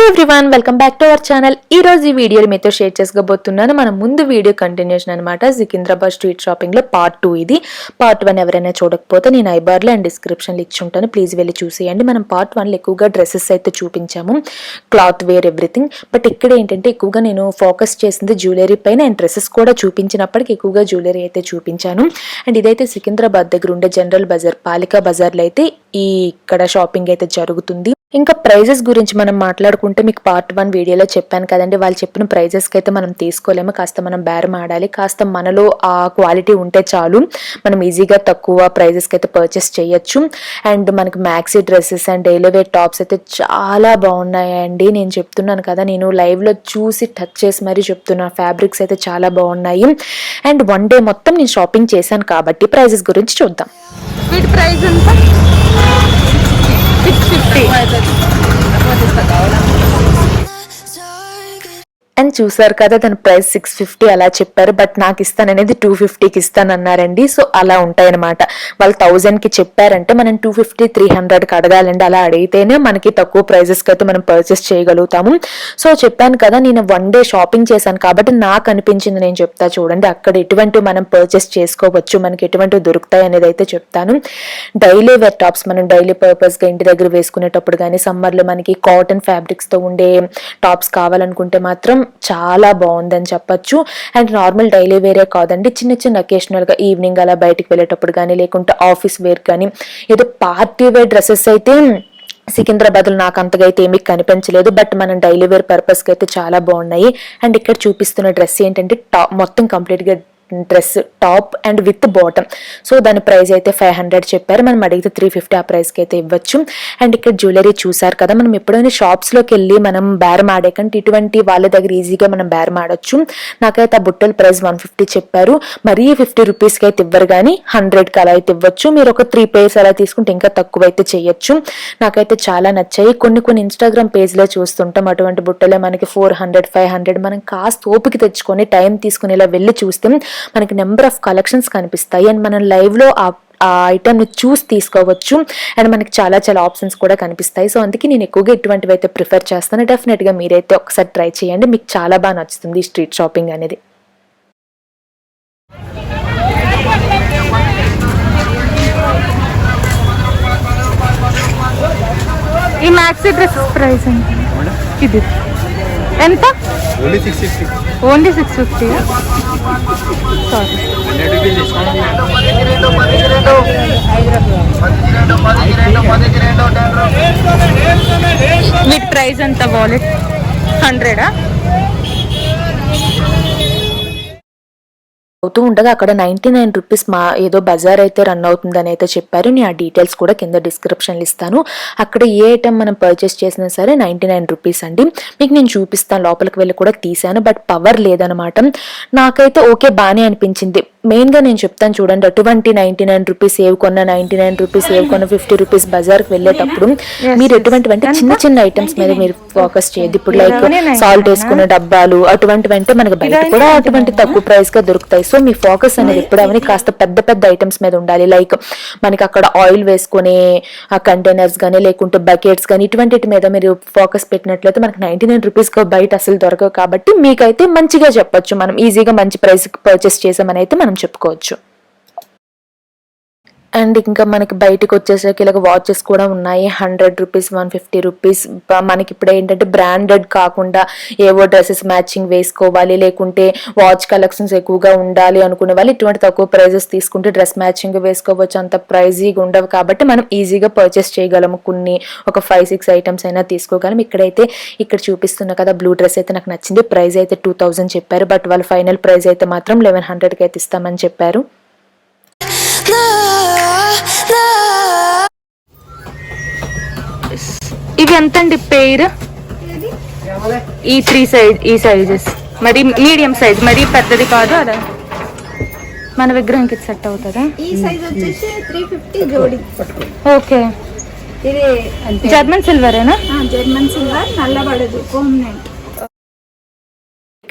Hello everyone, welcome back to our channel. ఈ రోజు ఈ వీడియోని మీతో షేర్ చేసుకోబోతున్నాను. మన ముందు వీడియో కంటిన్యూషన్ అనమాట. సికింద్రాబాద్ స్ట్రీట్ షాపింగ్ లో పార్ట్ 2 ఇది. పార్ట్ 1 ఎవరైనా చూడకపోతే నేను ఐబార్ లో అండ్ డిస్క్రిప్షన్ లో ఇచ్చి ఉంటాను, ప్లీజ్ వెళ్ళి చూసేయండి. మనం పార్ట్ 1 లో ఎక్కువగా డ్రెస్సెస్ అయితే చూపించాము, క్లాత్ వేర్ ఎవ్రీథింగ్. బట్ ఇక్కడ ఏంటంటే ఎక్కువగా నేను ఫోకస్ చేసింది జ్యువెలరీ పైన అండ్ డ్రెస్సెస్ కూడా చూపించినప్పటికీ ఎక్కువగా జ్యువెలరీ అయితే చూపించాను. అండ్ ఇదైతే సికింద్రాబాద్ దగ్గర ఉండే జనరల్ బజార్, పాలికా బజార్ లో అయితే ఇక్కడ షాపింగ్ అయితే జరుగుతుంది. ఇంకా ప్రైజెస్ గురించి మనం మాట్లాడుకుంటే మీకు పార్ట్ 1 వీడియోలో చెప్పాను కదండి, వాళ్ళు చెప్పిన ప్రైజెస్కి అయితే మనం తీసుకోలేము, కాస్త మనం బేరం ఆడాలి. కాస్త మనలో ఆ క్వాలిటీ ఉంటే చాలు, మనం ఈజీగా తక్కువ ప్రైజెస్కి అయితే పర్చేస్ చేయొచ్చు. అండ్ మనకి maxi dresses and daily wear tops అయితే చాలా బాగున్నాయండి. నేను చెప్తున్నాను కదా, నేను లైవ్లో చూసి టచ్ చేసి మరీ చెప్తున్నాను, ఫ్యాబ్రిక్స్ అయితే చాలా బాగున్నాయి. అండ్ 1 డే మొత్తం నేను షాపింగ్ చేశాను కాబట్టి ప్రైజెస్ గురించి చూద్దాం. వీటి ప్రైస్ ఎంత? 650. అండ్ చూసారు కదా, దాని ప్రైస్ 650 అలా చెప్పారు. బట్ నాకు ఇస్తాననేది 250కి ఇస్తానన్నారండి. సో అలా ఉంటాయన్నమాట. వాళ్ళు 1000కి చెప్పారంటే మనం 250 300కి అడగాలండి. అలా అడిగితేనే మనకి తక్కువ ప్రైజెస్కి అయితే మనం పర్చేస్ చేయగలుగుతాము. సో చెప్పాను కదా, నేను 1 డే షాపింగ్ చేశాను కాబట్టి నాకు అనిపించింది నేను చెప్తా చూడండి. అక్కడ ఎటువంటి మనం పర్చేస్ చేసుకోవచ్చు, మనకి ఎటువంటి దొరుకుతాయి అనేది అయితే చెప్తాను. డైలీ వేర్ టాప్స్ మనం డైలీ పర్పస్గా ఇంటి దగ్గర వేసుకునేటప్పుడు కానీ, సమ్మర్లో మనకి కాటన్ ఫ్యాబ్రిక్స్తో ఉండే టాప్స్ కావాలనుకుంటే మాత్రం చాలా బాగుందని చెప్పొచ్చు. అండ్ నార్మల్ డైలీ వేరే కాదండి, చిన్న చిన్న అకేషనల్ గా ఈవినింగ్ అలా బయటకు వెళ్ళేటప్పుడు కానీ, లేకుంటే ఆఫీస్ వేర్ కానీ, ఏదో పార్టీ వేర్ డ్రెస్సెస్ అయితే సికింద్రాబాద్ లో నాకు అంతగా అయితే ఏమీ కనిపించలేదు. బట్ మనం డైలీ వేర్ పర్పస్ కి అయితే చాలా బాగున్నాయి. అండ్ ఇక్కడ చూపిస్తున్న డ్రెస్ ఏంటంటే మొత్తం కంప్లీట్ గా dress top and with bottom. So దాని ప్రైస్ అయితే 500 చెప్పారు, మనం అడిగితే 350 ఆ ప్రైస్కి అయితే ఇవ్వచ్చు. అండ్ ఇక్కడ జ్యువెలరీ చూసారు కదా, మనం ఎప్పుడైనా షాప్స్లోకి వెళ్ళి మనం బేరం ఆడే కంటే ఇటువంటి వాళ్ళ దగ్గర ఈజీగా మనం బేరం ఆడొచ్చు. నాకైతే ఆ బుట్టల ప్రైస్ 150 చెప్పారు, మరీ 50 రూపీస్కి అయితే ఇవ్వరు కానీ 100కి అలా అయితే ఇవ్వచ్చు. మీరు ఒక 3 pairs అలా తీసుకుంటే ఇంకా తక్కువ అయితే చేయొచ్చు. నాకైతే చాలా నచ్చాయి. కొన్ని ఇన్స్టాగ్రామ్ పేజ్లో చూస్తుంటాం అటువంటి బుట్టలే మనకి 400 500. మనం కాస్త ఓపిక తెచ్చుకొని టైం తీసుకుని ఇలా వెళ్ళి చూస్తే మనకి నెంబర్ ఆఫ్ కలెక్షన్స్ కనిపిస్తాయి. అండ్ మనం లైవ్ లో ఆ ఐటమ్ ని చూసి తీసుకోవచ్చు. అండ్ మనకి చాలా ఆప్షన్స్ కూడా కనిపిస్తాయి. సో అందుకే నేను ఎక్కువగా ఇటువంటివి అయితే ప్రిఫర్ చేస్తాను. డెఫినెట్ గా మీరైతే ఒకసారి ట్రై చేయండి, మీకు చాలా బాగా నచ్చుతుంది ఈ స్ట్రీట్ షాపింగ్ అనేది. ఈ మ్యాక్సీ డ్రెస్ ప్రైస్ ఎంత? ఇది ఎంత? ఓన్లీ 650. సారీ, వీటి ప్రైస్ ఎంత? వాలెట్ 100. అవుతూ ఉండగా అక్కడ 99 రూపీస్ ఏదో బజార్ అయితే రన్ అవుతుందని అయితే చెప్పారు. నేను ఆ డీటెయిల్స్ కూడా కింద డిస్క్రిప్షన్లో ఇస్తాను. అక్కడ ఏ ఐటమ్ మనం పర్చేస్ చేసినా సరే 99 రూపీస్ అండి. మీకు నేను చూపిస్తాను, లోపలికి వెళ్ళి కూడా తీసాను. బట్ పవర్ లేదనమాట. నాకైతే ఓకే, బాగానే అనిపించింది. మెయిన్గా నేను చెప్తాను చూడండి, అటువంటి 99 రూపీస్ ఏవి కొన్నా, 99 రూపీస్ ఏవి కొన్నా, 50 రూపీస్ బజార్కి వెళ్ళేటప్పుడు మీరు ఎటువంటి అంటే చిన్న ఐటమ్స్ మీద మీరు ఫోకస్ చేయద్దు. ఇప్పుడు లైక్ సాల్ట్ వేసుకునే డబ్బాలు అటువంటివి అంటే మనకి బయట కూడా అటువంటి తక్కువ ప్రైస్ గా దొరుకుతాయి. సో మీ ఫోకస్ అనేది ఎప్పుడు అవన్నీ కాస్త పెద్ద ఐటమ్స్ మీద ఉండాలి. లైక్ మనకి అక్కడ ఆయిల్ వేసుకునే కంటైనర్స్ కానీ, లేకుంటే బకెట్స్ కానీ, ఇటువంటి మీద మీరు ఫోకస్ పెట్టినట్లయితే మనకి 99 రూపీస్ బయట అసలు దొరకవు. కాబట్టి మీకైతే మంచిగా చెప్పొచ్చు, మనం ఈజీగా మంచి ప్రైస్ పర్చేస్ చేసామని అయితే మనం చెప్పుకోవచ్చు. అండ్ ఇంకా మనకి బయటకు వచ్చేసరికి ఇలాగ వాచెస్ కూడా ఉన్నాయి. 100 రూపీస్ 150 రూపీస్. మనకి ఇప్పుడు ఏంటంటే బ్రాండెడ్ కాకుండా ఏవో డ్రెస్సెస్ మ్యాచింగ్ వేసుకోవాలి, లేకుంటే వాచ్ కలెక్షన్స్ ఎక్కువగా ఉండాలి అనుకునే వాళ్ళు ఇటువంటి తక్కువ ప్రైజెస్ తీసుకుంటే డ్రెస్ మ్యాచింగ్ వేసుకోవచ్చు. అంత ప్రైజీగా ఉండవు కాబట్టి మనం ఈజీగా పర్చేస్ చేయగలము. ఒక 5-6 ఐటమ్స్ అయినా తీసుకోగలం. ఇక్కడ చూపిస్తున్నా కదా, బ్లూ డ్రెస్ అయితే నాకు నచ్చింది. ప్రైస్ అయితే 2000 చెప్పారు, బట్ వాళ్ళ ఫైనల్ ప్రైస్ అయితే మాత్రం 1100కి అయితే ఇస్తామని చెప్పారు. ఇవి ఎంతండి పేరు? ఈ 3 సైజెస్, మరి మీడియం సైజ్, మరి పెద్దది కాదు. అదా మన విగ్రహంకి సెట్ అవుతుందా? ఈ సైజ్ వచ్చేసి 350 జోడి. ఓకే, ఇది జర్మన్ సిల్వరేనా? జర్మన్ సిల్వర్, నల్లబడదు, పర్మనెంట్.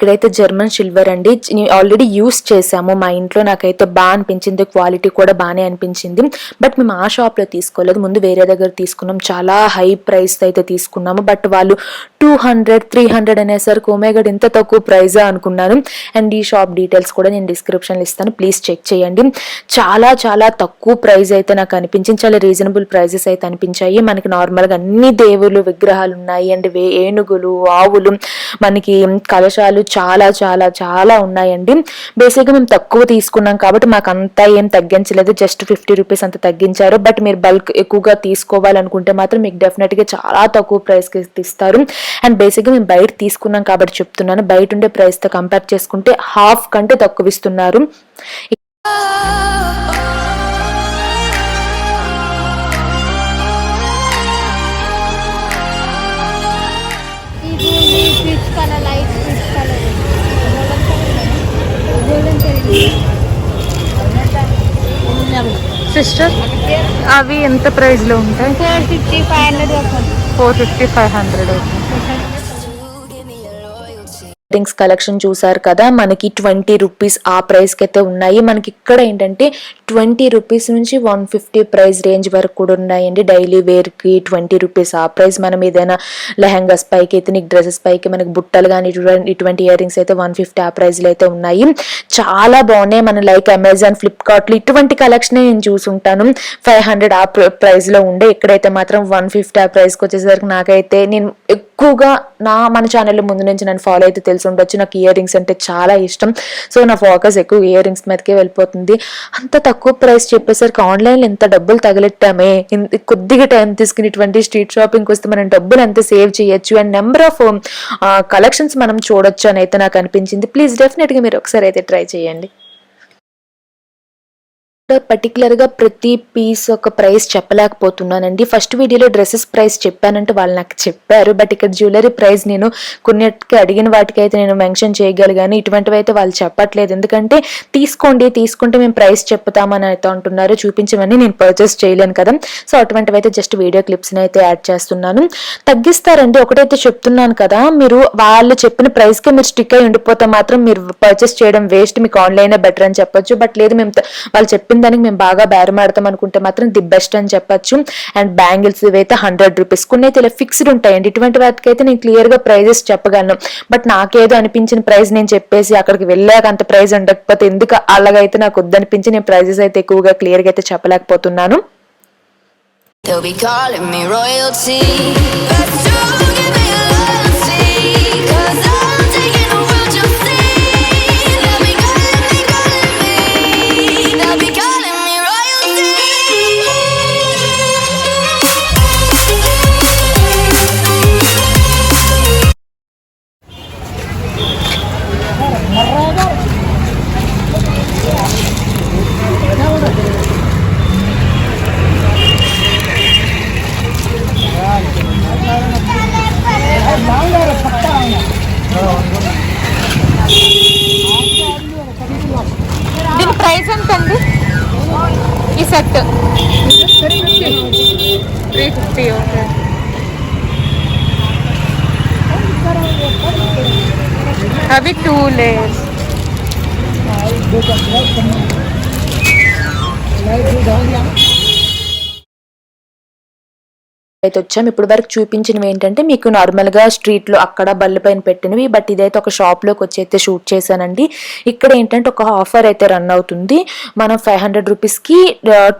ఇక్కడైతే జర్మన్ సిల్వర్ అండి, ఆల్రెడీ యూస్ చేసాము మా ఇంట్లో. నాకైతే బాగా అనిపించింది, క్వాలిటీ కూడా బాగానే అనిపించింది. బట్ మేము ఆ షాప్లో తీసుకోలేదు, ముందు వేరే దగ్గర తీసుకున్నాం. చాలా హై ప్రైస్ అయితే తీసుకున్నాము. బట్ వాళ్ళు 200-300 అనేసరికి ఓమేగడ్ ఇంత తక్కువ ప్రైజా అనుకున్నాను. అండ్ ఈ షాప్ డీటెయిల్స్ కూడా నేను డిస్క్రిప్షన్లో ఇస్తాను, ప్లీజ్ చెక్ చేయండి. చాలా చాలా తక్కువ ప్రైస్ అయితే నాకు అనిపించింది, చాలా రీజనబుల్ ప్రైజెస్ అయితే అనిపించాయి. మనకి నార్మల్గా అన్ని దేవుళ్ళు విగ్రహాలు ఉన్నాయి అండ్ ఏనుగులు, ఆవులు, మనకి కలశాలు చాలా చాలా చాలా ఉన్నాయండి. బేసిక్గా మేము తక్కువ తీసుకున్నాం కాబట్టి మాకు అంతా ఏం తగ్గించలేదు, జస్ట్ 50 రూపీస్ అంత తగ్గించారు. బట్ మీరు బల్క్ ఎక్కువగా తీసుకోవాలనుకుంటే మాత్రం మీకు డెఫినెట్గా చాలా తక్కువ ప్రైస్కి ఇస్తారు. అండ్ బేసిక్గా మేము బయట తీసుకున్నాం కాబట్టి చెప్తున్నాను, బయట ఉండే ప్రైస్తో కంపేర్ చేసుకుంటే హాఫ్ కంటే తక్కువ ఇస్తున్నారు. సిస్టర్ అవి ఎంత ప్రైస్ లో ఉంటాయి? 450-500. రింగ్స్ కలెక్షన్ చూసారు కదా, మనకి 20 రూపీస్ ఆ ప్రైస్ కి అయితే ఉన్నాయి. మనకి ఇక్కడ ఏంటంటే 20 రూపీస్ నుంచి 150 ప్రైస్ రేంజ్ వరకు కూడా ఉన్నాయండి. డైలీ వేర్ కి 20 రూపీస్ ఆ ప్రైస్. మనం ఏదైనా లెహంగాస్ పైకి, ఎథనిక్ డ్రెస్సెస్ పైకి, మనకి బుట్టలు కానీ ఇటువంటి ఇయర్ రింగ్స్ అయితే 150 ఆ ప్రైస్ లో అయితే ఉన్నాయి. చాలా బాగున్నాయి. మన లైక్ అమెజాన్, ఫ్లిప్కార్ట్ లో ఇటువంటి కలెక్షన్ నేను చూసుంటాను. 500 ఆ ప్రైస్ లో ఉండే, ఇక్కడైతే మాత్రం 150 ఆ ప్రైస్ కి వచ్చేసరికి నాకైతే, నేను ఎక్కువగా మన ఛానల్లో ముందు నుంచి నన్ను ఫాలో అయితే తెలిసి ఉండొచ్చు, నాకు ఇయర్ రింగ్స్ అంటే చాలా ఇష్టం. సో నా ఫోకస్ ఎక్కువ ఇయర్ రింగ్స్ మీదకే వెళ్ళిపోతుంది. అంత తక్కువ ప్రైస్ చెప్పేసరికి ఆన్లైన్లో ఎంత డబ్బులు తగలెట్టామే, కొద్దిగా టైం తీసుకుని ఇటువంటి స్ట్రీట్ షాపింగ్కి వస్తే మనం డబ్బులు ఎంత సేవ్ చేయొచ్చు అండ్ నెంబర్ ఆఫ్ కలెక్షన్స్ మనం చూడొచ్చు అని అయితే నాకు అనిపించింది. ప్లీజ్ డెఫినెట్గా మీరు ఒకసారి అయితే ట్రై చేయండి. పర్టికులర్ గా ప్రతి పీస్ ఒక ప్రైస్ చెప్పలేకపోతున్నానండి. ఫస్ట్ వీడియోలో డ్రెస్సెస్ ప్రైస్ చెప్పానంటే వాళ్ళు నాకు చెప్పారు, బట్ ఇక్కడ జ్యువెలరీ ప్రైస్ నేను కొన్నిటికి అడిగిన వాటికైతే నేను మెన్షన్ చేయగలిగాను, ఇటువంటివి అయితే వాళ్ళు చెప్పట్లేదు. ఎందుకంటే తీసుకుంటే మేము ప్రైస్ చెప్తామని అయితే అంటున్నారు, చూపించమని నేను పర్చేస్ చేయలేను కదా. సో అటువంటివి అయితే జస్ట్ వీడియో క్లిప్స్ అయితే యాడ్ చేస్తున్నాను. తగ్గిస్తారండి, ఒకటైతే చెప్తున్నాను కదా, మీరు వాళ్ళు చెప్పిన ప్రైస్ కి మీరు స్టిక్ అయి ఉండిపోతే మాత్రం మీరు పర్చేస్ చేయడం వేస్ట్, మీకు ఆన్లైన్ బెటర్ అని చెప్పొచ్చు. బట్ లేదు, మేము వాళ్ళు చెప్పిన దానికి మేము బాగా బేరమాడతాం అనుకుంటే మాత్రం ది బెస్ట్ అని చెప్పొచ్చు. అండ్ బ్యాంగిల్స్ ఇవైతే 100 రూపీస్, కొన్ని అయితే ఇలా ఫిక్స్డ్ ఉంటాయండి. ఇటువంటి వాటికి అయితే నేను క్లియర్ గా ప్రైజెస్ చెప్పగలను. బట్ నాకేదో అనిపించిన ప్రైస్ నేను చెప్పేసి అక్కడికి వెళ్ళాక అంత ప్రైస్ ఉండకపోతే ఎందుకు అలాగైతే నాకు వద్దనిపించి నేను ప్రైజెస్ అయితే ఎక్కువగా క్లియర్ గా అయితే చెప్పలేకపోతున్నాను. దీని ప్రైస్ ఎంత అండి? ఈ సెట్ 350. ఓకే. అవి 2 లేయర్స్. అయితే వచ్చాము. ఇప్పుడు వరకు చూపించినవి ఏంటంటే మీకు నార్మల్ గా స్ట్రీట్ లో అక్కడ బల్ల పైన పెట్టినవి, బట్ ఇదైతే ఒక షాప్ లోకి వచ్చి అయితే షూట్ చేశానండి. ఇక్కడ ఏంటంటే ఒక ఆఫర్ అయితే రన్ అవుతుంది. మనం 500 రూపీస్ కి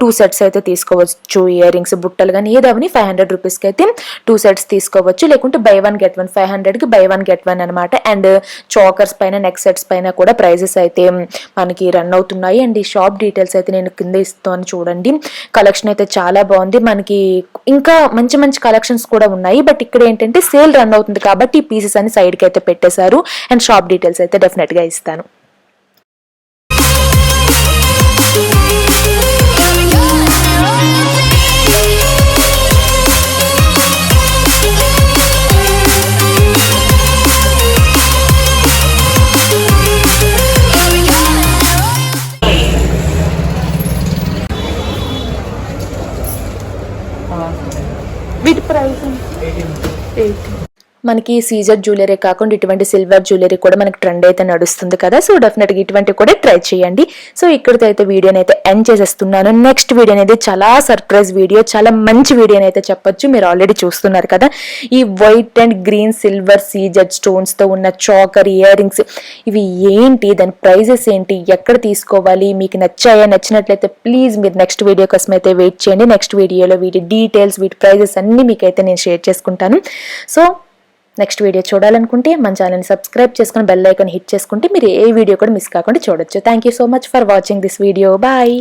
2 సెట్స్ అయితే తీసుకోవచ్చు. ఇయర్ రింగ్స్, బుట్టలు కానీ ఏదవని 500 రూపీస్ కి అయితే 2 సెట్స్ తీసుకోవచ్చు. లేకుంటే బై 1 get 1, 500 కి బై 1 get 1 అనమాట. అండ్ చోకర్స్ పైన, నెక్ సెట్స్ పైన కూడా ప్రైజెస్ అయితే మనకి రన్ అవుతున్నాయి. అండ్ ఈ షాప్ డీటెయిల్స్ అయితే నేను కింద ఇస్తాను చూడండి. కలెక్షన్ అయితే చాలా బాగుంది. మనకి ఇంకా మంచి కలెక్షన్స్ కూడా ఉన్నాయి. బట్ ఇక్కడ ఏంటంటే సేల్ రన్ అవుతుంది కాబట్టి ఈ పీసెస్ అని సైడ్ కి అయితే పెట్టేశారు. అండ్ షాప్ డీటెయిల్స్ అయితే డెఫినెట్ గా ఇస్తాను. వీటి ప్రైస్ 8. మనకి సీజర్ జ్యువెలరీ కాకుండా ఇటువంటి సిల్వర్ జ్యువెలరీ కూడా మనకి ట్రెండ్ అయితే నడుస్తుంది కదా. సో డెఫినెట్గా ఇటువంటి కూడా ట్రై చేయండి. సో ఇక్కడితో అయితే వీడియోని అయితే ఎండ్ చేసేస్తున్నాను. నెక్స్ట్ వీడియో అనేది చాలా సర్ప్రైజ్ వీడియో, చాలా మంచి వీడియో అయితే చెప్పొచ్చు. మీరు ఆల్రెడీ చూస్తున్నారు కదా, ఈ white and green silver caesar stones తో ఉన్న చాకర్ ఇయర్ రింగ్స్ ఇవి ఏంటి, దాని ప్రైజెస్ ఏంటి, ఎక్కడ తీసుకోవాలి, మీకు నచ్చాయా, నచ్చినట్లయితే ప్లీజ్ మీరు నెక్స్ట్ వీడియో కోసం అయితే వెయిట్ చేయండి. నెక్స్ట్ వీడియోలో వీటి డీటెయిల్స్, వీటి ప్రైజెస్ అన్ని మీకైతే నేను షేర్ చేసుకుంటాను. సో నెక్స్ట్ వీడియో చూడాలనుకుంటే మన ఛానల్ని సబ్స్క్రైబ్ చేసుకుని బెల్ ఐకాన్ హిట్ చేసుకుంటే మీరు ఏ వీడియో కూడా మిస్ కాకుండా చూడొచ్చు. Thank you so much for watching this video. Bye.